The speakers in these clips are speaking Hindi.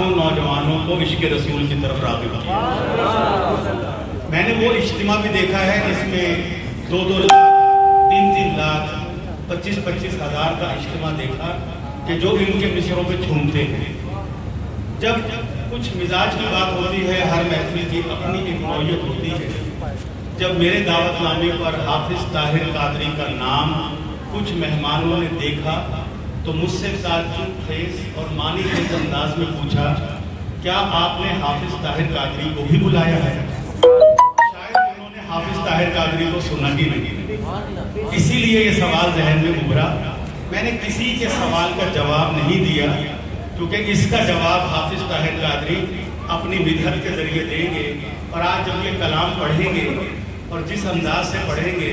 लाखों नौजवानों को इश्क रसूल की तरफ राग़िब किया। मैंने वो इज्तिमा भी देखा है जिसमें 2-2 लाख, 3-3 लाख, 25-25 हज़ार का इज्तिमा देखा कि जो इनके मिसरों पे झूमते हैं। जब कुछ मिजाज की बात होती है, हर महफिल की अपनी एक नौयत होती है। जब मेरे दावतनामे पर हाफिज ताहिर कादरी का नाम कुछ मेहमानों ने देखा तो मुझसे ताज्जुब खेज और मानी खेज अंदाज में पूछा, क्या आपने हाफिज ताहिर कादरी को भी बुलाया है? शायद उन्होंने हाफिज ताहिर कादरी को सुना ही नहीं, इसीलिए ये सवाल जहन में उभरा। मैंने किसी के सवाल का जवाब नहीं दिया क्योंकि इसका जवाब हाफिज ताहिर कादरी अपनी मिदहत के जरिए देंगे। और आज जब ये कलाम पढ़ेंगे और जिस अंदाज से पढ़ेंगे,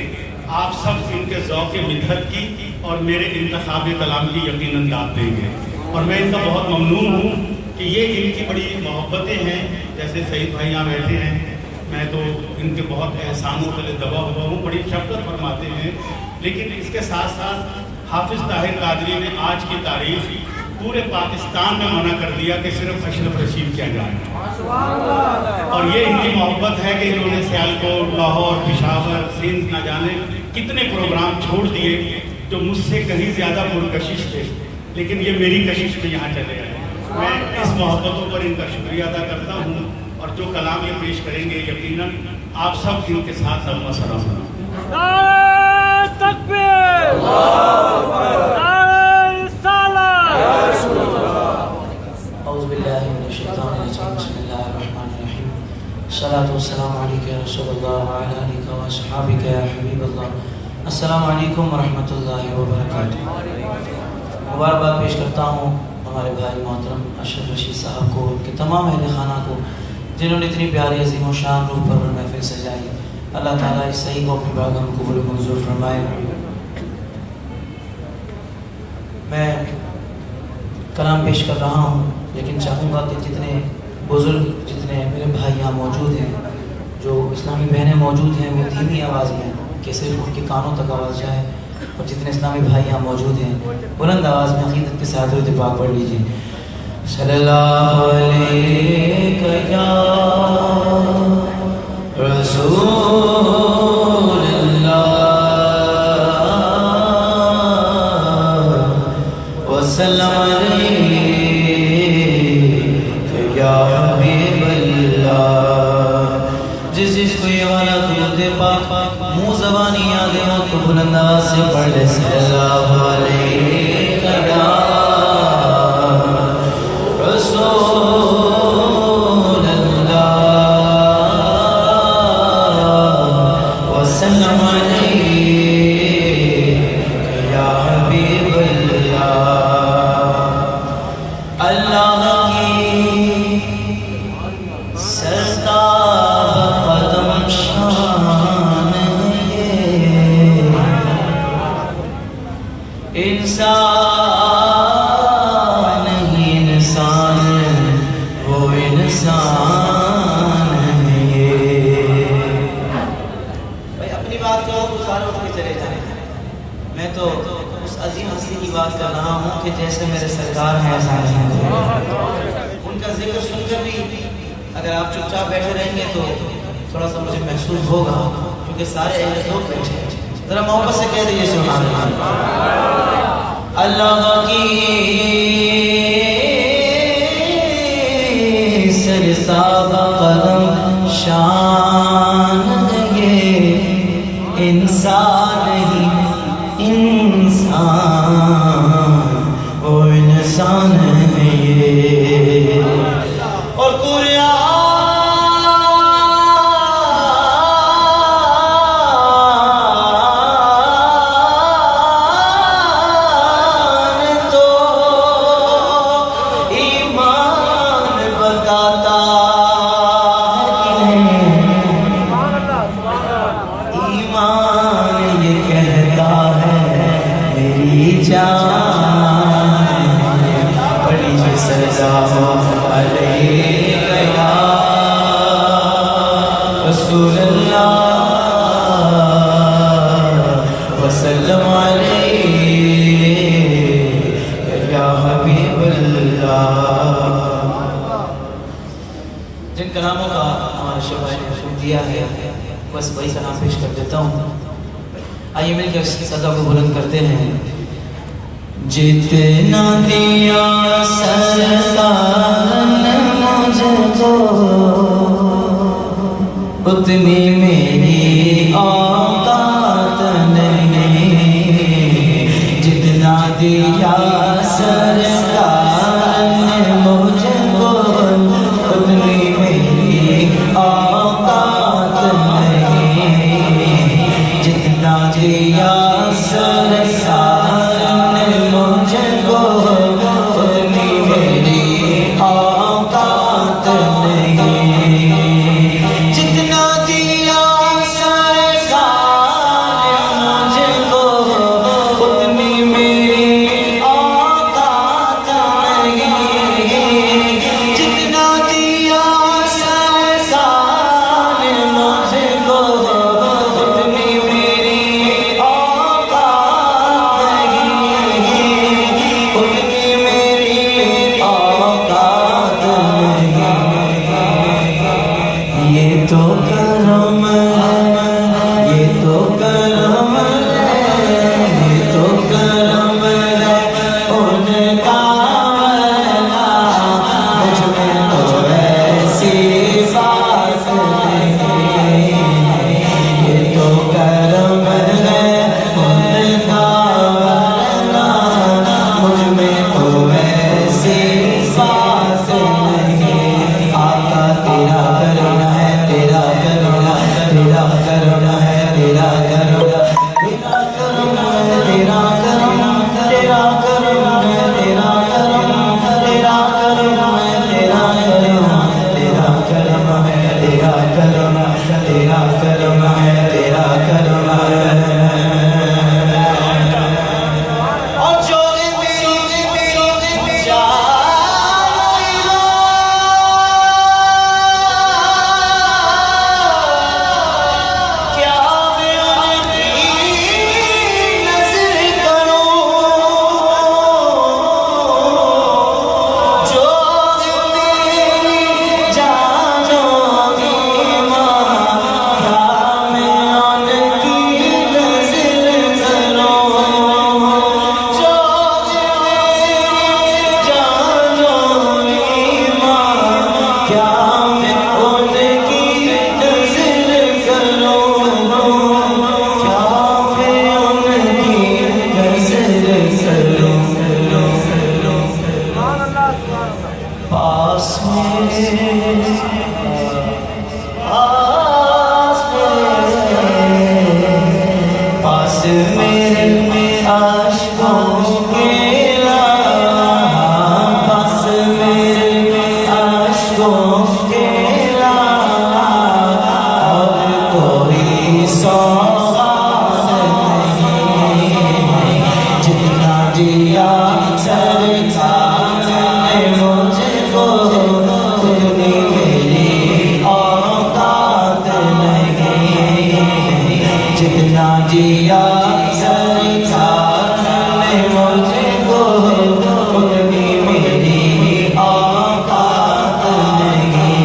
आप सब इनके ज़ौक़ मिदहत की और मेरे इंतखाब कलाम की यकीनन दाद देंगे। और मैं इनका बहुत ममनून हूँ कि ये इनकी बड़ी मोहब्बतें हैं। जैसे सईद भाई यहाँ बैठे हैं, मैं तो इनके बहुत एहसानों के लिए दबा हुआ हूँ, बड़ी शफ़क़त फरमाते हैं। लेकिन इसके साथ साथ हाफिज ताहिर कादरी ने आज की तारीख पूरे पाकिस्तान में मना कर दिया कि सिर्फ अशरफ रशीद क्या जाए। और ये इनकी मोहब्बत है कि इन्होंने सियालकोट, लाहौर, पेशावर, सिंध न जाने कितने प्रोग्राम छोड़ दिए जो मुझसे कहीं ज़्यादा पुरकशिश थे, लेकिन ये मेरी कशिश में यहाँ चले आए। मैं इस मोहब्बतों पर इनका शुक्रिया अदा करता हूँ। और जो कलाम ये पेश करेंगे यकीनन आप सब इनके साथ सलाम सलाम। अस्सलातु वस्सलामु अलैका या रसूलल्लाह व अला आलिका व अस्हाबिका या हबीबल्लाह। अस्सलामु अलैकुम व रहमतुल्लाहि व बरकातुहू। मुबारकबाद पेश करता हूँ हमारे भाई मोहतरम अशरफ रशीद साहब को, उनके तमाम अहले खाना को, जिन्होंने इतनी प्यारी अज़ीम व शान रूह पर महफिल सजाई। अल्लाह ताला इस सही को अपनी बारगाह में कबूल मंजूर फरमाए। मैं कलाम पेश कर रहा हूँ, लेकिन चाहूँगा कि जितने बुज़ुर्ग, जितने मेरे भाई यहाँ मौजूद हैं, जो इस्लामी बहनें मौजूद हैं, वो धीमी आवाज़ में कि सिर्फ उनके कानों तक आवाज़ जाए। और जितने इस्लामी भाई यहाँ मौजूद हैं, बुलंद आवाज़ में अक़ीदत के साथ दुरूद पाक पढ़ लीजिए। सल्लल्लाहु अलैहि या रसूलल्लाह वसल्लम या हबीबल्लाह। जिसको ये वाला दुरूद पाक मुँह ज़बानी याद हो तो बुलंद आवाज़ से पढ़ ले। सल्लल्लाहु अलैहि या रसूलल्लाह वसल्लम अलैहि या हबीबल्लाह। अल्लाह की सरताब कदम शान है, इंसान ही इंसान, वो इंसान है। भाई अपनी बात करो तो सारे उठ के चले जाए। मैं तो उस अजीम हस्ती की बात कर रहा हूँ कि जैसे मेरे सरकार हैं ऐसा नहीं। उनका जिक्र सुनकर भी अगर आप चुपचाप बैठे रहेंगे तो थोड़ा सा मुझे महसूस होगा, क्योंकि सारे अहले लोग बैठे हैं। जरा मोहब्बत से कह दीजिए सुभान अल्लाह। अल्लाह की सरसाब कदम शान ये, इंसान ही इंसान, वो इंसान है ये। और कुरान तो ईमान बताता है, ईमान ये कहता है मेरी जान बड़ी सल्लल्लाहु अलैहि या रसूलल्लाह वसल्लम अलैहि या हबीबल्लाह। जिन कलामों का हमारे शेख भाई ने हुक्म दिया है, बस वही कलाम पेश कर देता हूँ। आइए मिलकर सदा को बुलंद करते हैं। जितना दिया सरकार ने मुझको, उतनी मेरी औकात नहीं। जितना दिया सरकार ने मुझको, उतनी मेरी औकात नहीं। जितना दिया सरकार ने मुझको, उतनी मेरी औकात नहीं। जितना दिया सरकार ने मुझको, उतनी मेरी औकात नहीं। जितना दिया सरकार ने मुझको, उतनी मेरी औकात नहीं। उतनी मेरी औकात नहीं। ये तो करम है, ये तो करम है, ये तो करम है उनका। मुझ में तो ऐसी बात नहीं। ये तो करम है उनका, मुझ में तो ऐसी बात नहीं। आका तेरा करुणा है, तेरा करुणा, तेरा करुणा है, तेरा करुणा, तेरा करुणा है, तेरा करुणा, तेरा करुणा है, तेरा करुणा, तेरा करुणा है, तेरा करुणा, तेरा करुणा है, तेरा करुणा, तेरा करुणा है, तेरा करुणा है। और जो मेरी क्या मैं उनकी नज़र करूं, जो मेरी जानों की माँ, क्या मैं उनकी नज़र करूं, जो मेरी जानों की माँ, क्या मैं उनकी नज़र करूं, क्या मैं उनकी नज़र करूं। पास मेरे, पास मेरे आशिकों के लाल, पास मेरे आशिकों के लाल, और कोई सौगात नहीं। जितना दिया सरकार ने मुझको, उतनी मेरी औकात नहीं। जितना दिया सरकार ने मुझको, उतनी मेरी औकात नहीं।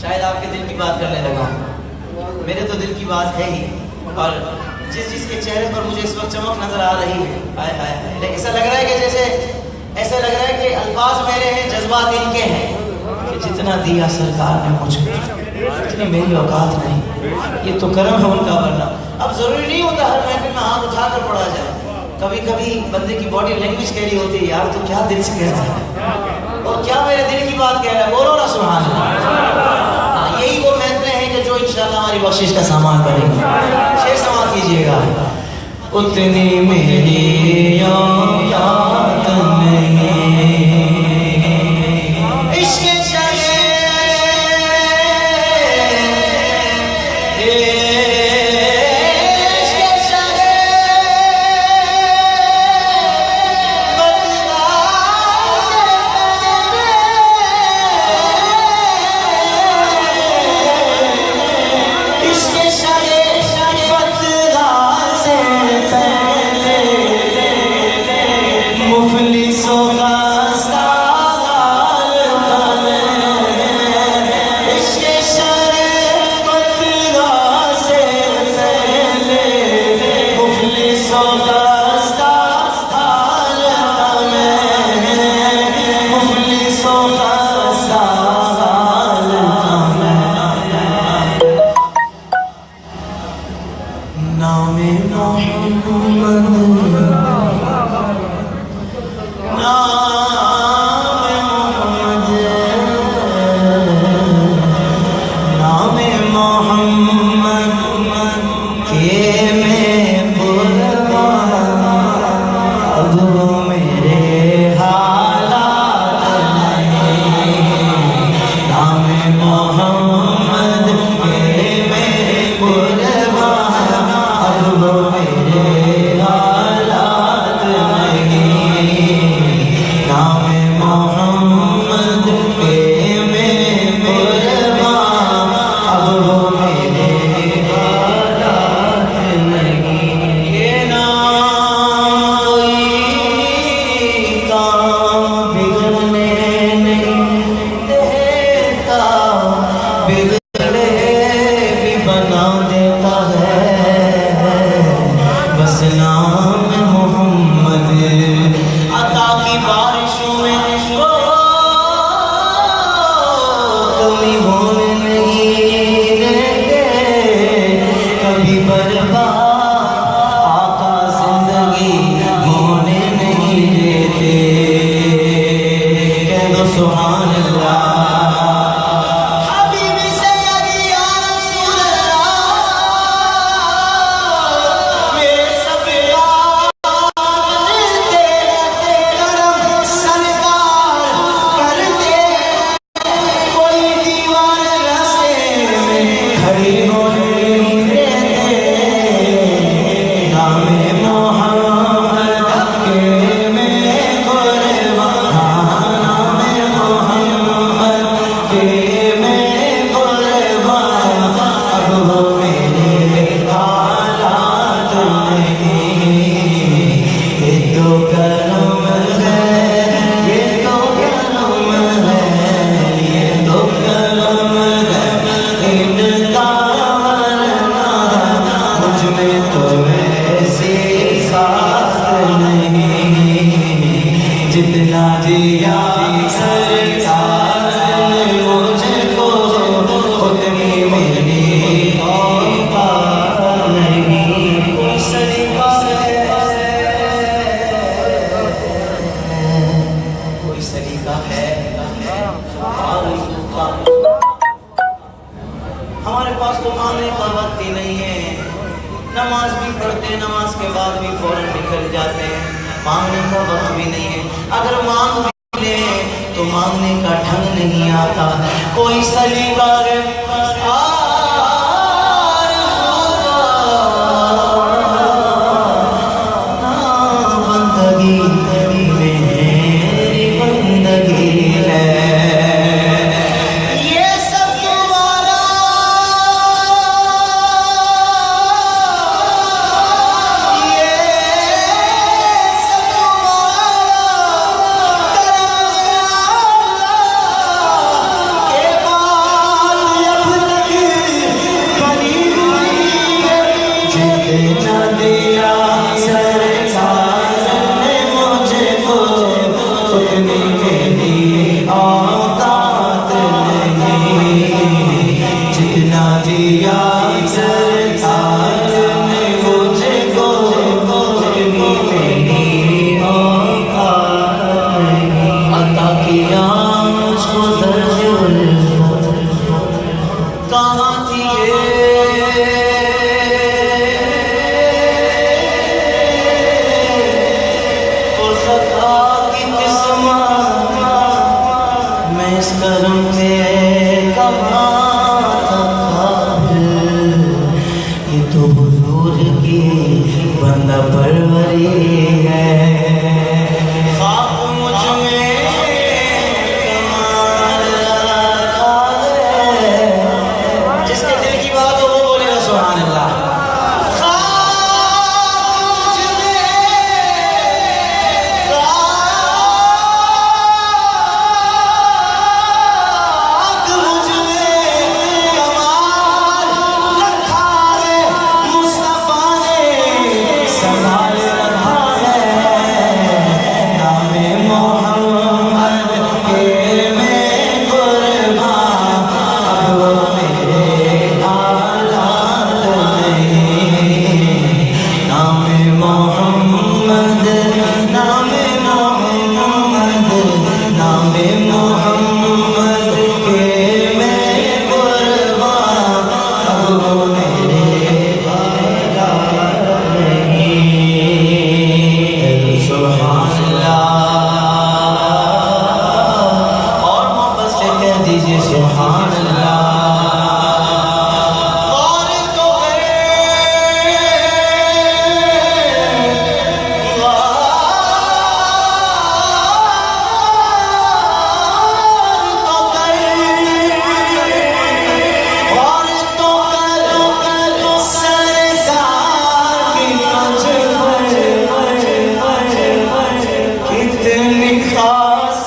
शायद आपके दिल की बात करने लगा हूं, मेरे तो दिल की बात है ही। और जिसके चेहरे पर मुझे इस वक्त चमक नजर आ रही है, हाय हाय हाय, लेकिन ऐसा लग रहा है कि जैसे ऐसा लग रहा है कि अल्फाज मेरे हैं, जज्बात इनके हैं कि जितना दिया सरकार ने मुझको, इतनी मेरी औकात नहीं। ये तो करम है उनका। वरना अब जरूरी नहीं होता हर महफिल में हाथ उठाकर पढ़ा जाए। कभी कभी बंदे की बॉडी लैंग्वेज कह रही होती है, यार तू क्या दिल से कह रहा है, और क्या मेरे दिल की बात कह रहा है, बोलो ना सुभान अल्लाह। यही वो महफिलें हैं कि जो इंशाल्लाह हमारी बख्शिश का सामान बनेगी। शेर समाप्त कीजिएगा। उतनी मेरी औकात नहीं। इश्क़ इसके शरे फतरा से पहले जितना दिया सरकार ने मुझको उतनी मेरी औकात नहीं। कोई सलीका है, कोई सलीका है हमारे पास तो मांगने का वक्त ही नहीं है। नमाज भी पढ़ते हैं, नमाज के बाद भी फौरन निकल जाते हैं, मांगने का वक्त भी नहीं है। अगर मांग भी ले तो मांगने का ढंग नहीं आता। कोई सलीका है बंदगी मेरी बंदगी है, ये सब तुम्हारा बंदा परवरी है। खाक मुझ में कमाल रखा है, जिसके दिल की बात हो वो बोलेगा सुभान अल्लाह। खाक मुझ में कमाल रखा है, मुस्तफा ने संभाल रखा है। नामे मोहम्मद के में कुर्बान, अब वो मेरे हालात नहीं। नामे मोहम्मद, नामे मोहम्मद, नामे मोहम्मद के में कुर्बान, अब वो मेरे हालात नहीं। सुभान अल्लाह, और मोहब्बत से कह दीजिए सुभान अल्लाह। गौर तो कितनी खास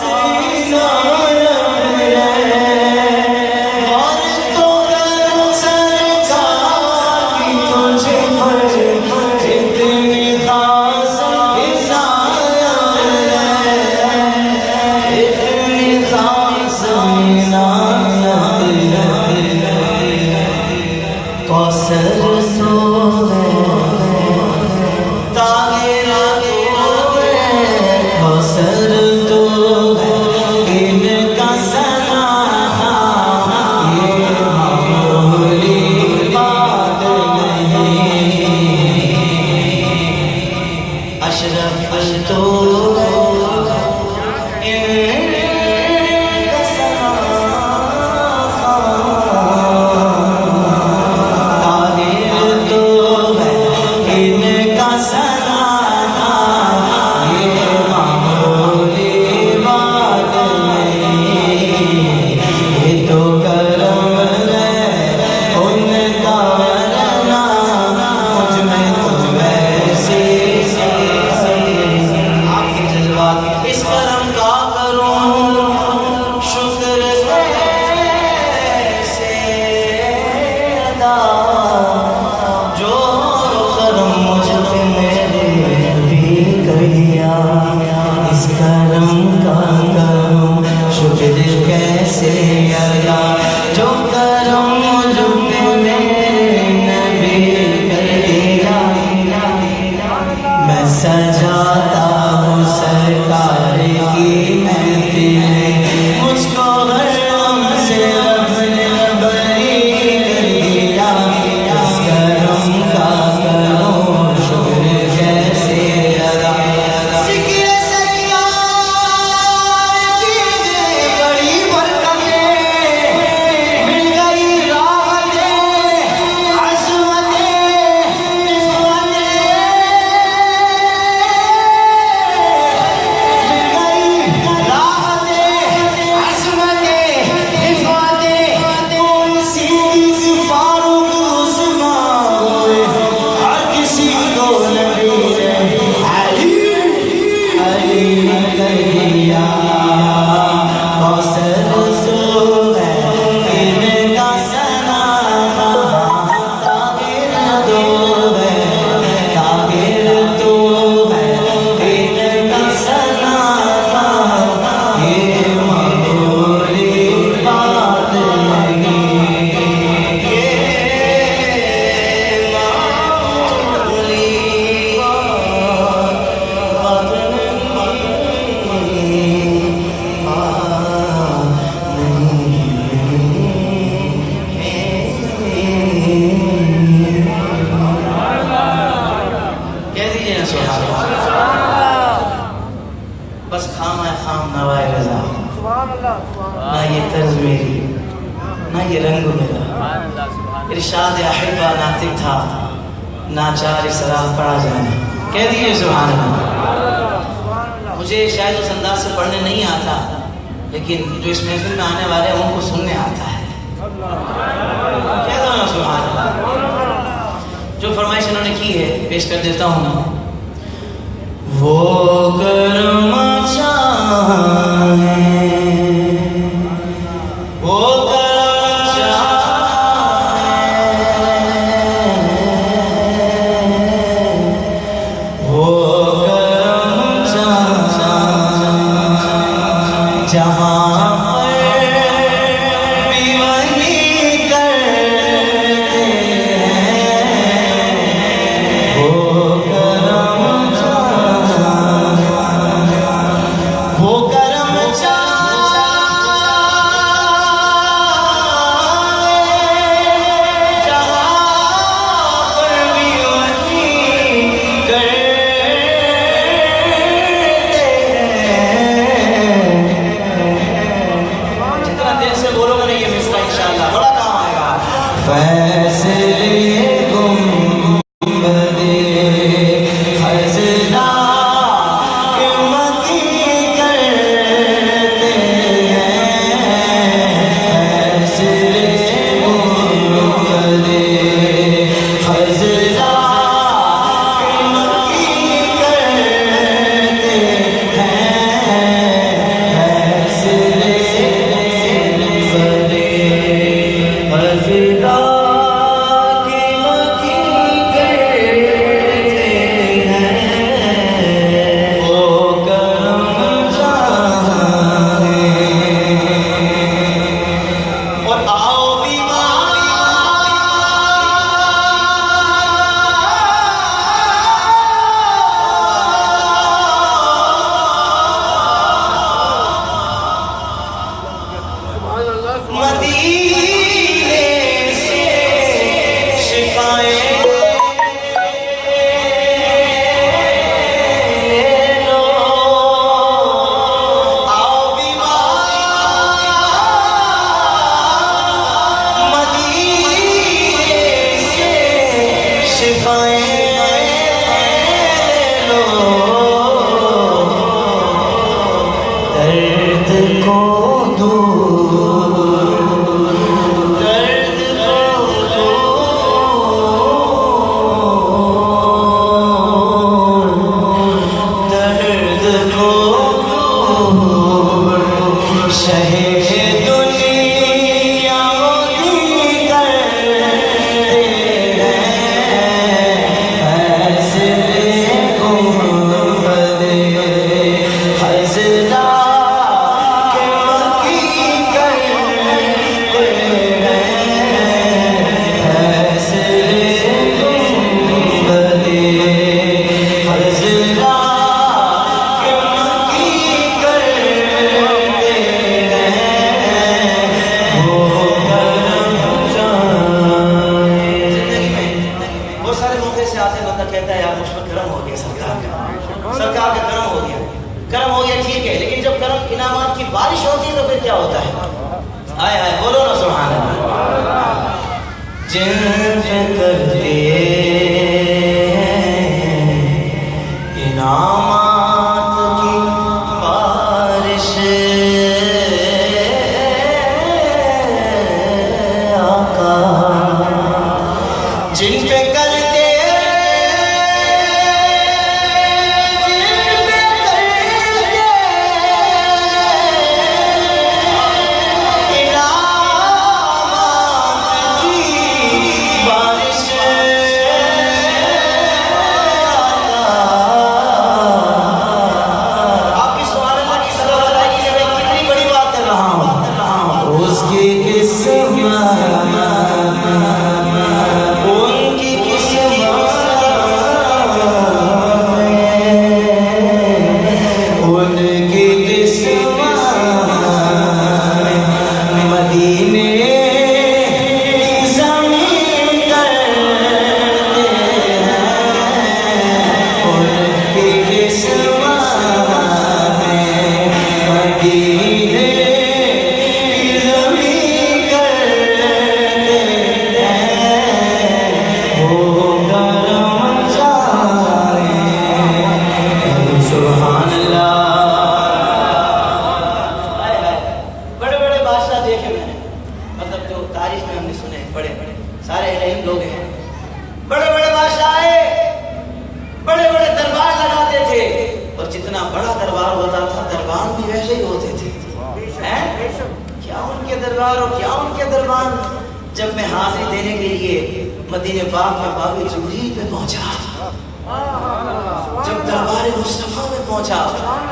इस करम का करूं बस खाम है खाम नवाए रजा, ना ये तर्ज मेरी ना ये रंग मेरा, इरशाद अहिब्बा नातिक था नाचार सराफ पढ़ा जाना। कह दीजिए सुभान अल्लाह। मुझे शायद उस अंदाज से पढ़ने नहीं आता, लेकिन जो इस महफिल में आने वाले हैं उनको सुनने आता है। कह दो ना सुभान अल्लाह। जो फरमाइश इन्होंने की है पेश कर देता हूँ। वो कर्म चाहे वो कर्म चाहे वो कर्म चाहे जहाँ बारिश होती है तो फिर क्या होता है? आए आए बोलो ना सुभान अल्लाह। जिन करते इनामात की बारिश आका, जिन पे करते जब मैं हाजिरी देने के लिए मदीने पाक में बाबे जिब्रील पे पहुंचा, जब दरबार मुस्तफा में पहुंचा,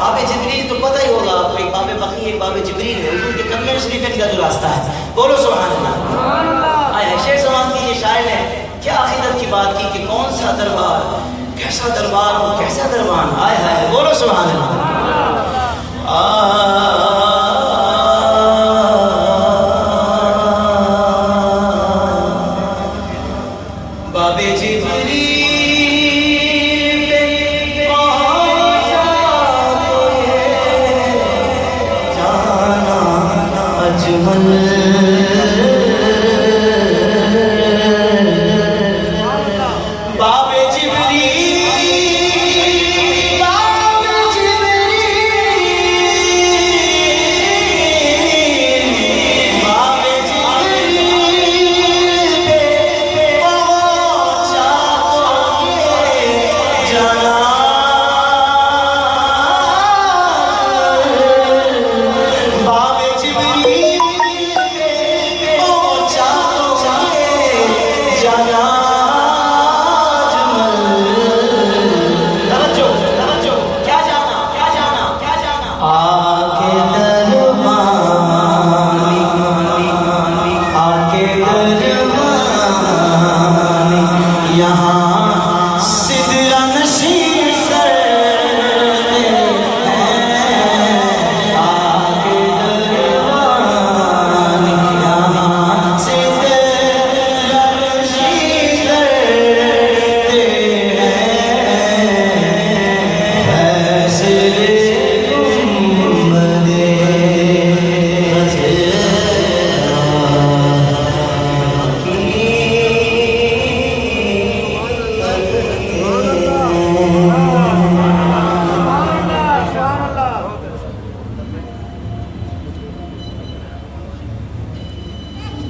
बाबे जिब्रील तो पता ही होगा आपको, एक बाबे बकी एक बाबे जिब्रील है, हुजूर के कदम शरीफ का जो रास्ता है। बोलो सुभान अल्लाह। आए शेर सवाल कीजिए, शायर ने क्या अकीदत की बात की कि कौन सा दरबार, कैसा दरबार और कैसा दरबार। आए हाय, बोलो सुभान अल्लाह। बाबे जिब्रील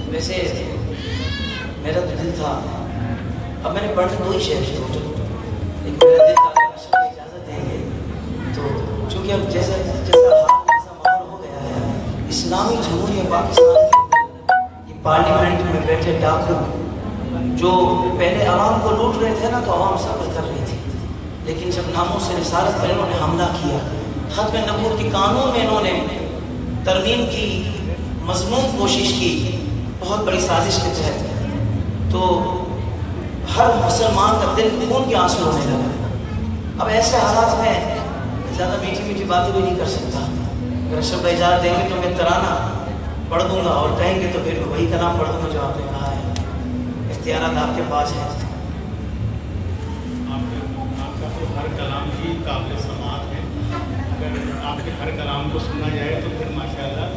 वैसे मेरा तो दिल था, अब मैंने पढ़ने दो ही शेर थे, एक मेरा दिल था अगर इजाज़त देंगे तो, चूँकि अब जैसा माहौल हो गया है, इस्लामी जमहूरिया पाकिस्तान के अंदर ये पार्लियामेंट में बैठे डाकू जो पहले आवाम को लूट रहे थे ना, तो आवाम सब्र कर रही थी, लेकिन जब नामों से रिसालत पर इन्होंने हमला किया, खत्म नबूवत के कानून में इन्होंने तरमीम की मज़मून कोशिश की, बहुत बड़ी साजिश के तहत, तो हर मुसलमान का दिल खून के आंसू होने लगा। अब ऐसे हालात में ज़्यादा मीठी मीठी बातें भी नहीं कर सकता। अगर अशरफ भाई इजाज़त देंगे तो मैं तराना पढ़ दूंगा, और कहेंगे तो फिर वही कलाम पढ़ दूंगा जो आपने कहा है। इख्तियारात आपके पास है। आपका तो हर कलाम ही काबिल समाअत है, अगर आपके हर कलाम को सुना जाए तो फिर माशाअल्लाह।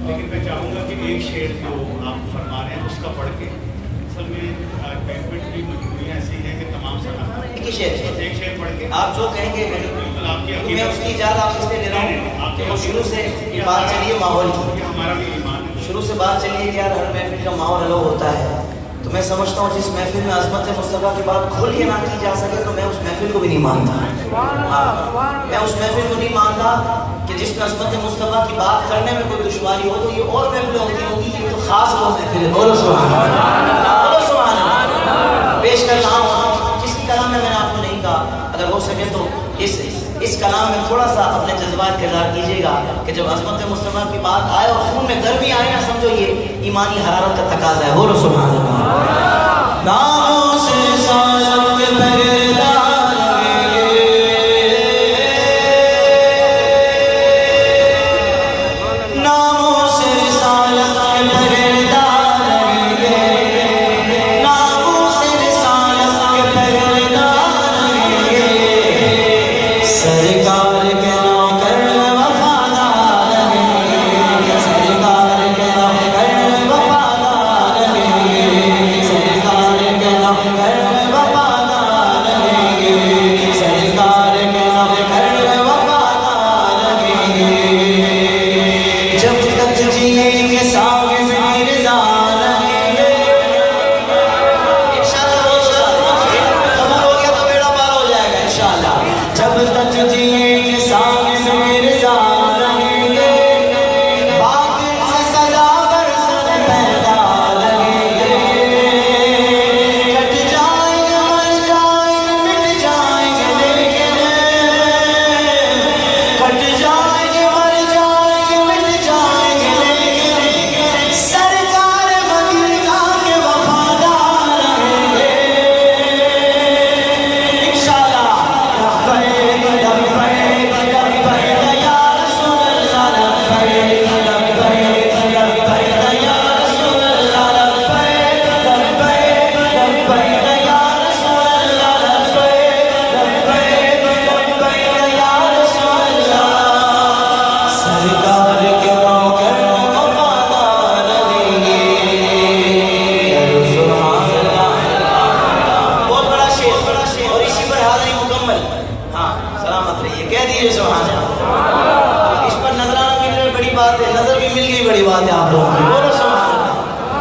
लेकिन मैं चाहूँगा कि एक शेर जो आप फरमा रहे हैं उसका पढ़ के, असल में बैंक्वेट की मजबूरियाँ ऐसी हैं कि तमाम एक ही शेर है, एक शेर पढ़ के आप जो कहेंगे बिल्कुल आपकी तो मैं उसकी इजाज़त आपसे इसलिए ले रहा हूँ कि वो शुरू से ये बात चली है माहौल की, हमारा भी ईमान है। शुरू से बात चली है कि यार हर महफिल का माहौल अलग होता है, तो मैं समझता हूँ जिस महफिल में अज़मत मुस्तफ़ा की बात खोल के ना की जा सके तो मैं उस महफिल को भी नहीं मानता। मैं उस महफिल को नहीं मानता कि जिसमें अज़मत मुस्तफ़ा की बात करने में कोई दुश्वारी हो, तो ये और महफिल होगी, ये तो खास वो महफिल है। बोलो सुभान अल्लाह, बोलो सुभान अल्लाह। पेश कर रहा हूँ किसी कलाम में, मैंने आपको नहीं कहा, अगर हो सके तो इस कलाम में थोड़ा सा अपने जज्बात का इज़हार कीजिएगा कि जब अज़मत मुस्तफ़ा की बात आए और खून में गर्मी आए ना, समझो ये ईमानी हरारत का तकाज़ा है। बोलो सुभान अल्लाह। नामों से सालब के पहरेदार दीजिए सुभान अल्लाह। इस पर नजराना मिल रही बड़ी बात है, नजर भी मिल गई बड़ी बात है आप लोगों की, बोलो सुभान अल्लाह।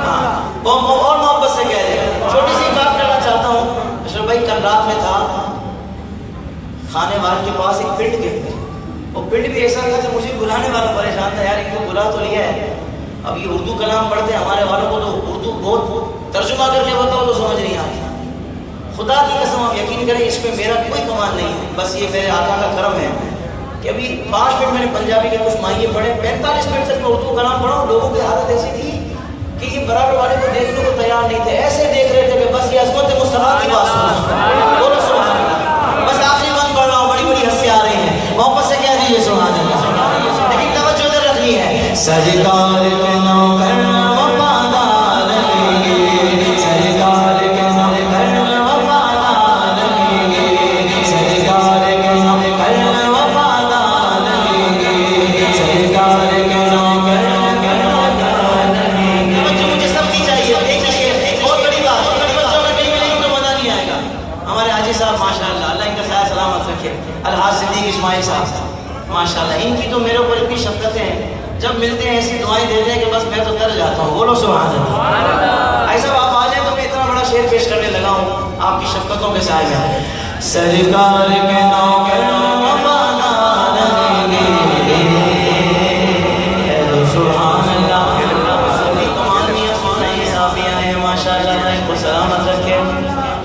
हाँ, और मोहब्बत से कह रहे। छोटी सी बात करना चाहता हूँ अशरफ भाई, कल रात में था खाने वाले के पास एक पिंड गिर गई। वो पिंड भी ऐसा था कि मुझे बुलाने वाला परेशान था, यार इनको बुला तो लिया है, अब ये उर्दू कलाम पढ़ते हैं, हमारे वालों को तो उर्दू बहुत तर्जुमा करके बताओ तो समझ नहीं आती। खुदा की कसम आप यकीन करें, इस पे मेरा कोई कमाल नहीं है, बस ये मेरे आका का करम है कि अभी 5 मिनट मैंने पंजाबी के कुछ माइये पढ़े, 45 मिनट तक मैं उर्दू कलाम पढ़ा। लोगों की हालत ऐसी थी कि ये बराबर वाले को देखने को तैयार नहीं थे, ऐसे देख रहे थे कि बस ये अज़मत मुस्तफ़ा की बात सुनो, बोलो सुभान अल्लाह। बस आखिरी बंद पढ़ रहा हूँ, बड़ी बड़ी हंसी आ रही है, मोहब्बत से कह दीजिए सुभान अल्लाह। लेकिन तवज्जो इधर रखनी है, सरकार के नौकर वफादार रहेंगे, सरकार के नौकर वफादार रहेंगे, सरकार के नौकर वफादार रहेंगे, सरकार के नौकर वफादार रहेंगे। तवज्जो मुझे सबकी चाहिए, देखिए एक बहुत बड़ी बात, बच्चों में नहीं मिलेगी तो मजा नहीं आएगा। हमारे हाजी साहब माशाअल्लाह, अल्लाह इनका साया सलामत रखे, अलहाज सिद्दीक इस्माइल साहब माशाअल्लाह, इनकी तो मेरे ऊपर इतनी शफ़क़तें हैं, जब मिलते हैं ऐसी दुआएं देते हैं कि बस मैं तो तर जाता हूँ, बोलो सुभान अल्लाह। ऐसा आप आ जाए तो मैं इतना बड़ा शेर पेश करने लगा हूँ आपकी शफ़क़तों के साए में। सरकार के नौकर वफादार रहेंगे, सुभान अल्लाह। सभी तमाम मियां सुनाई साफियां हैं माशाअल्लाह, इनको सलामत रखे।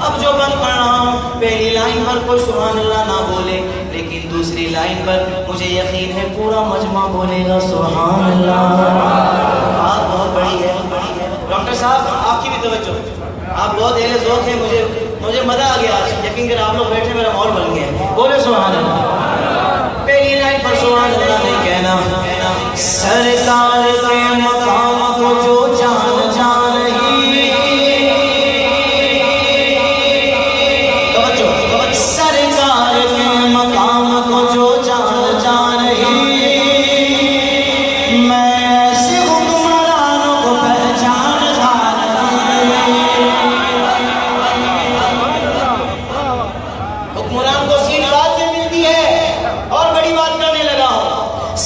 अब जो बंद पढ़ रहा हूँ, पहली लाइन पर कोई सुभान अल्लाह ना बोले, लेकिन दूसरी लाइन पर मुझे यकीन है पूरा मजमा बोलेगा सुभान अल्लाह। बात बहुत बड़ी है। डॉक्टर साहब आपकी भी तवज्जो, आप बहुत अहले ज़ौक़ हैं, मुझे मज़ा आ गया आज, यकीन कर आप लोग बैठे मेरा माहौल बन गया, बोले सुभान अल्लाह। पहली लाइन पर सुभान अल्लाह नहीं कहना, सरकार के मकाम को जो जान जान रही, सरकार के मकाम को जो जान जान रही, मैं ऐसे हुक्मरानों को पहचान जान रही। हुक्मरान को सीट बाद में मिलती है, और बड़ी बात करने लगा हूँ,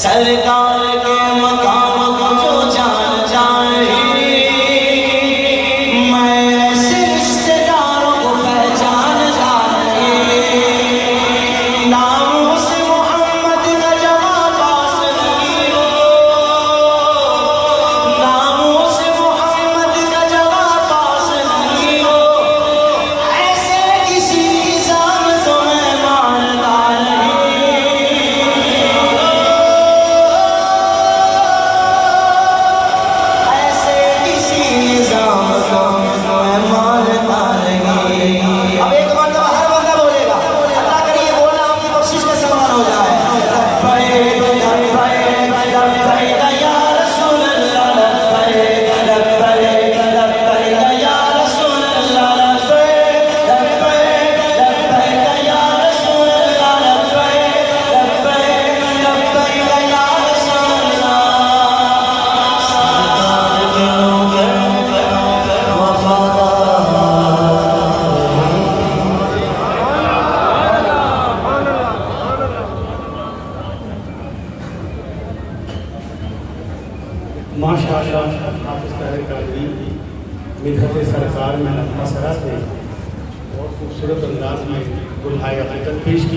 सरकार के मकाम को जो जान जान रही, मैं ऐसे रिश्तेदारों को पहचान जान रही, नामों से मोहम्मद का जवाब पास नहीं हो, नामों से मोहम्मद का जवाब पास नहीं हो, ऐसे किसी निज़ाम तो मैं मानता नहीं, ऐसे किसी निज़ाम को मैं मानता नहीं। अब एक मरतबा हर बंदा बोलेगा, अल्लाह करिए बोलना आपकी बख्शिश का समान हो जाए। या रसूल अल्लाह, या रसूल अल्लाह, या रसूल अल्लाह, या रसूल माशाअल्लाह हाफिज़ ताहिर कादरी मिदहत सरकार में मसरा से बहुत खूबसूरत अंदाज में दुल्हाए हकीकत पेश की।